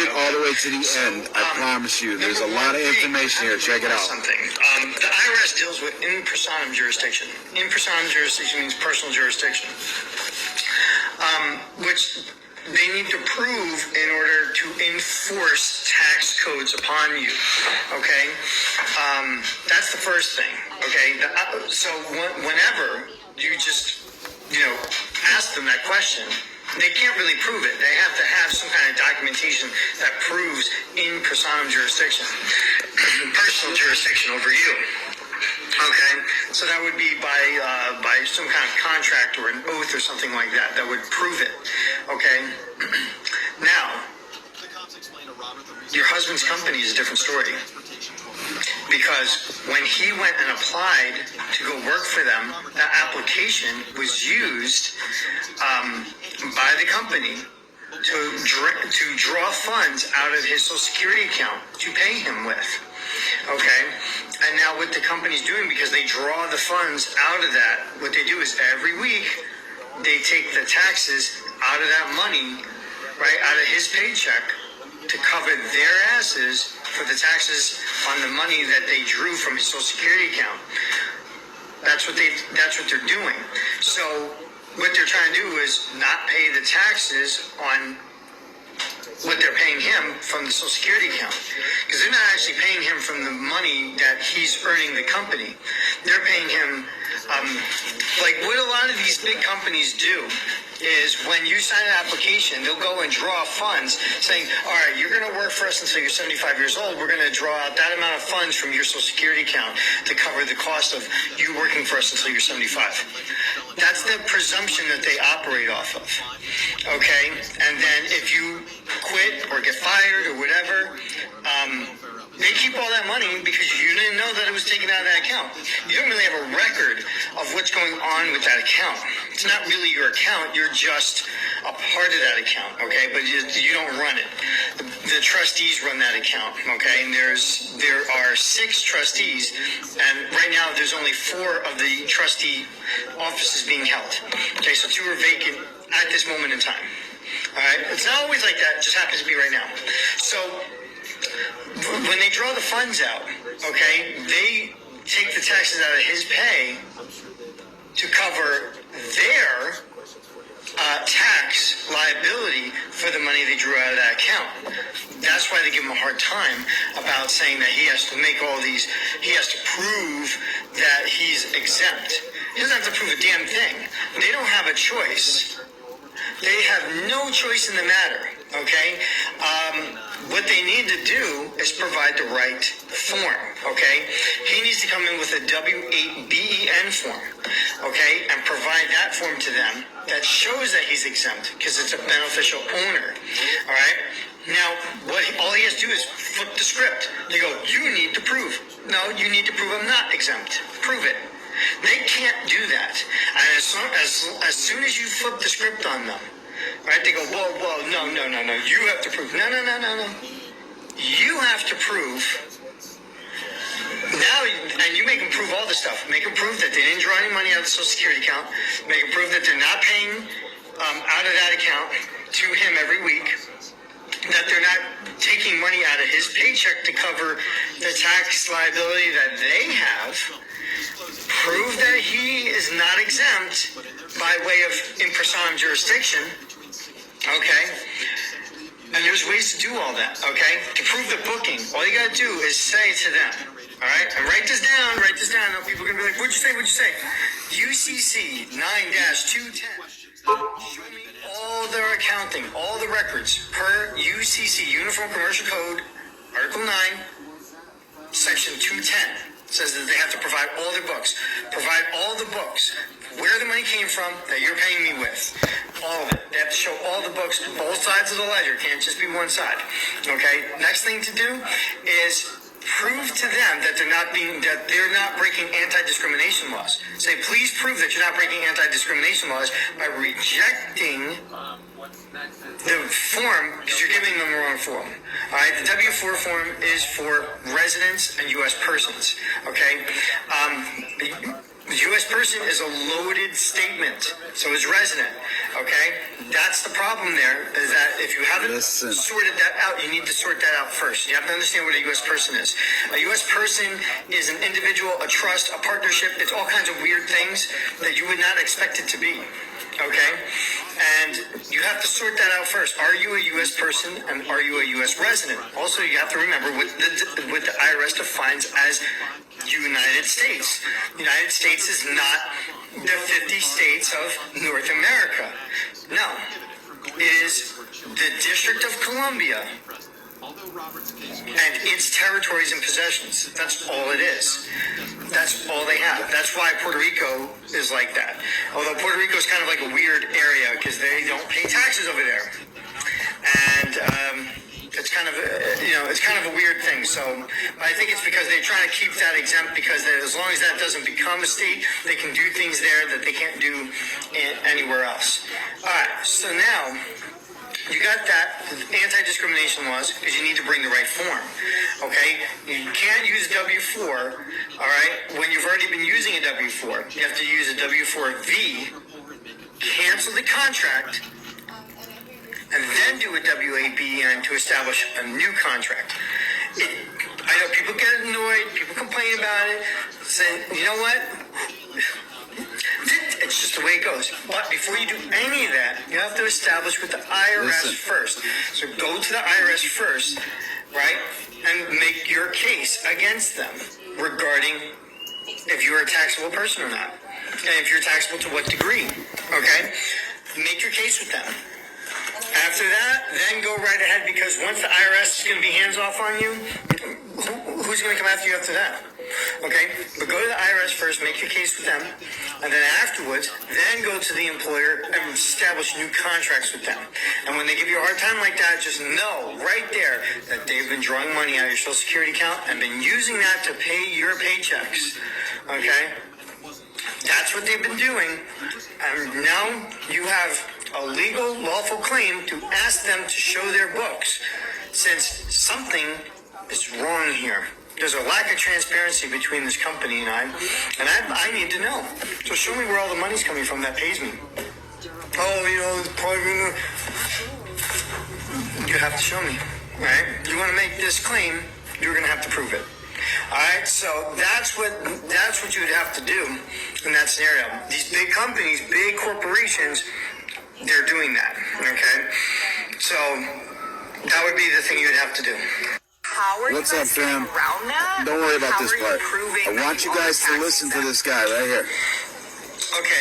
All the way to the end. I promise you. There's a lot of information here. Check it out. Something. The IRS deals with in personam jurisdiction. In personam jurisdiction means personal jurisdiction, which they need to prove in order to enforce tax codes upon you. Okay, that's the first thing. Okay, so whenever you just ask them that question, they can't really prove it. They have to have some kind of documentation that proves in personam jurisdiction, personal jurisdiction over you. Okay, so that would be by some kind of contract or an oath or something like that would prove it. Okay, now your husband's company is a different story, because when he went and applied to go work for them, that application was used by the company to draw funds out of his Social Security account to pay him with. Okay, and now what the company's doing, because they draw the funds out of that, what they do is every week they take the taxes out of that money, right, out of his paycheck, to cover their asses for the taxes on the money that they drew from his Social Security account. That's what they're doing. So what they're trying to do is not pay the taxes on what they're paying him from the Social Security account, because they're not actually paying him from the money that he's earning the company. They're paying him like what a lot of these big companies do is when you sign an application, they'll go and draw funds saying, all right, you're going to work for us until you're 75 years old. We're going to draw out that amount of funds from your Social Security account to cover the cost of you working for us until you're 75. That's the presumption that they operate off of. Okay? And then if you quit or get fired or whatever, they keep all that money because you didn't know that it was taken out of that account. You don't really have a record of what's going on with that account. It's not really your account. You're just a part of that account, okay? But you don't run it. The trustees run that account, okay? And there are 6 trustees, and right now there's only 4 of the trustee offices being held. Okay, so 2 are vacant at this moment in time. All right, it's not always like that. It just happens to be right now. So when they draw the funds out, okay, they take the taxes out of his pay to cover their tax liability for the money they drew out of that account. That's why they give him a hard time about saying that he has to make all these, he has to prove that he's exempt. He doesn't have to prove a damn thing. They don't have a choice. They have no choice in the matter, okay? What they need to do is provide the right form, okay? He needs to come in with a W-8-BEN form, okay? And provide that form to them that shows that he's exempt because it's a beneficial owner, all right? Now, all he has to do is flip the script. They go, you need to prove. No, you need to prove I'm not exempt. Prove it. They can't do that. And as soon as you flip the script on them, right, they go, whoa, no, you have to prove. No. You have to prove. Now, and you make them prove all this stuff. Make them prove that they didn't draw any money out of the Social Security account. Make them prove that they're not paying out of that account to him every week. That they're not taking money out of his paycheck to cover the tax liability that they have. Prove that he is not exempt by way of in personam jurisdiction, okay? And there's ways to do all that, okay? To prove the booking, all you gotta do is say to them, all right? And write this down. Now people are gonna be like, what'd you say? UCC 9-210. Show me all their accounting, all the records per UCC, Uniform Commercial Code, Article 9, Section 210. Says that they have to provide all their books. Provide all the books. Where the money came from that you're paying me with. All of it. They have to show all the books, both sides of the ledger. Can't just be one side. Okay? Next thing to do is prove to them that they're not breaking anti-discrimination laws. Say, please prove that you're not breaking anti-discrimination laws by rejecting the form, because you're giving them the wrong form. All right, the W-4 form is for residents and U.S. persons. Okay, U.S. person is a loaded statement. So is resident. Okay? That's the problem there, is that if you haven't Listen. sorted that out, you need to sort that out first. You have to understand what a U.S. person is. A U.S. person is an individual, a trust, a partnership. It's all kinds of weird things that you would not expect it to be. Okay? And you have to sort that out first. Are you a U.S. person and are you a U.S. resident? Also, you have to remember what the IRS defines as United States. United States is not the 50 states of North America. No. It is the District of Columbia and its territories and possessions. That's all it is. That's all they have. That's why Puerto Rico is like that. Although Puerto Rico is kind of like a weird area because they don't pay taxes over there. And it's kind of it's kind of a weird thing. So, but I think it's because they're trying to keep that exempt because as long as that doesn't become a state, they can do things there that they can't do anywhere else. All right. So now you got that anti-discrimination laws because you need to bring the right form. Okay, you can't use W-4. All right, when you've already been using a W-4, you have to use a W-4V. Cancel the contract. And then do a WABN to establish a new contract. I know people get annoyed, people complain about it, saying, you know what? It's just the way it goes. But before you do any of that, you have to establish with the IRS first. So go to the IRS first, right? And make your case against them regarding if you're a taxable person or not. And if you're taxable to what degree, okay? Make your case with them. After that, then go right ahead because once the IRS is going to be hands off on you, who's going to come after you after that? Okay, but go to the IRS first, make your case with them, and then afterwards, then go to the employer and establish new contracts with them. And when they give you a hard time like that, just know right there that they've been drawing money out of your Social Security account and been using that to pay your paychecks. Okay, that's what they've been doing, and now you have a legal, lawful claim to ask them to show their books, since something is wrong here. There's a lack of transparency between this company and I need to know. So show me where all the money's coming from that pays me. Oh, it's private. You have to show me, right? You want to make this claim, you're going to have to prove it. All right, so that's what you would have to do in that scenario. These big companies, big corporations, they're doing that, okay? So that would be the thing you'd have to do. How are What's you up, guys fam? getting around that? Don't worry about How this are you part. proving I want that you are guys to tax listen to exempt? this guy right here. Okay,